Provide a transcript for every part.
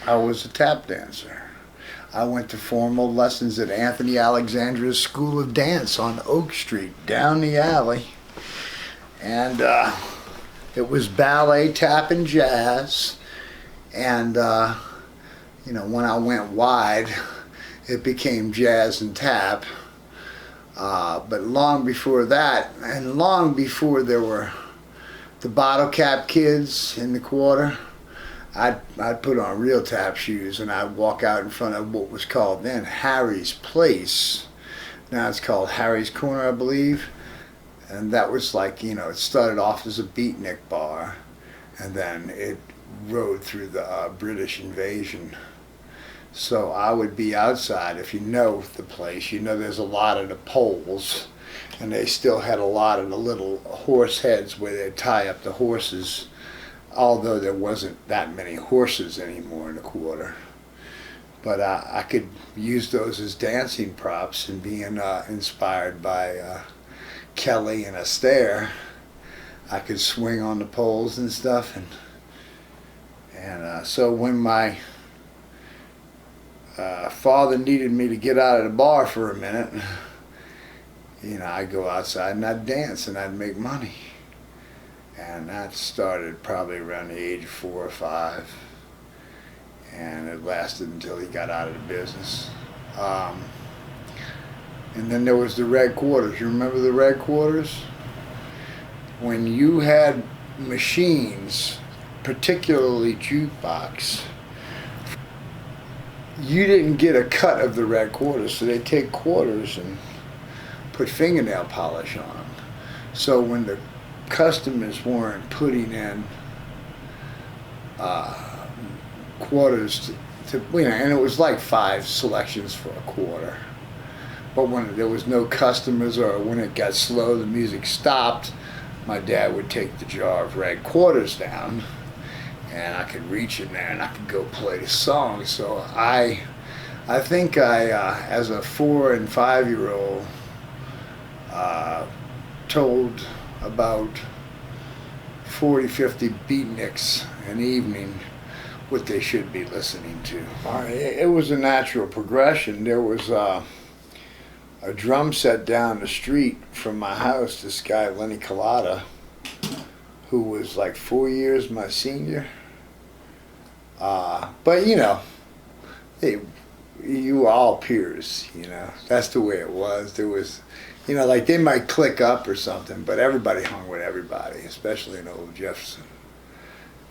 I was a tap dancer. I went to formal lessons at Anthony Alexandra's School of Dance on Oak Street, down the alley. And it was ballet, tap, and jazz. And, when I went wide, it became jazz and tap. But long before that, and long before there were the bottle cap kids in the quarter, I'd put on real tap shoes and I'd walk out in front of what was called then Harry's Place. Now it's called Harry's Corner, I believe. And that was like, it started off as a beatnik bar, and then it rode through the British invasion. So I would be outside. If you know the place, there's a lot of the poles, and they still had a lot of the little horse heads where they'd tie up the horses, although there wasn't that many horses anymore in the quarter. But I could use those as dancing props, and being inspired by Kelly and Astaire, I could swing on the poles and stuff. And so when my father needed me to get out of the bar for a minute, I'd go outside and I'd dance and I'd make money. And that started probably around the age of 4 or 5. And it lasted until he got out of the business. And then there was the Red Quarters. You remember the Red Quarters? When you had machines, particularly jukebox, you didn't get a cut of the Red Quarters, so they'd take quarters and put fingernail polish on them. So when the customers weren't putting in quarters and it was like 5 selections for a quarter. But when there was no customers, or when it got slow, the music stopped, my dad would take the jar of Red Quarters down, and I could reach in there and I could go play the song. So I think as a 4 and 5-year-old, told about 40, 50 beatniks an evening what they should be listening to. It was a natural progression. There was a drum set down the street from my house, this guy Lenny Collada, who was like 4 years my senior. But you were all peers, that's the way it was. There was, like they might click up or something, but everybody hung with everybody, especially in old Jefferson.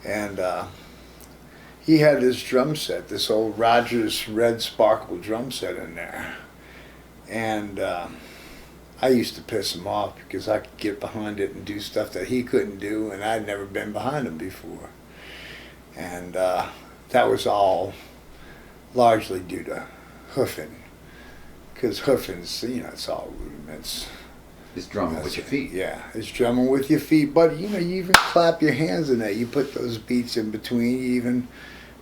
And he had this drum set, this old Rogers red sparkle drum set in there. And I used to piss him off because I could get behind it and do stuff that he couldn't do, and I'd never been behind him before. And that was all largely due to hoofing, because hoofing's, it's all rudiments. It's drumming with your feet. Yeah, it's drumming with your feet, but you even clap your hands in there. You put those beats in between, you even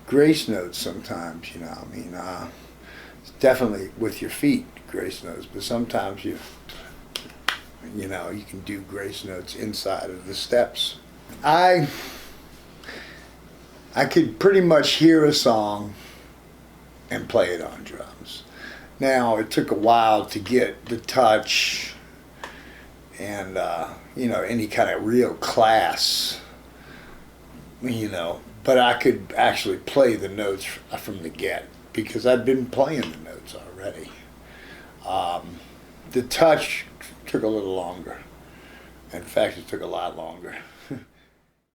grace notes sometimes, it's definitely with your feet, grace notes, but sometimes you can do grace notes inside of the steps. I could pretty much hear a song and play it on drums. Now, it took a while to get the touch and, any kind of real class, but I could actually play the notes from the get because I'd been playing the notes already. The touch took a little longer. In fact, it took a lot longer.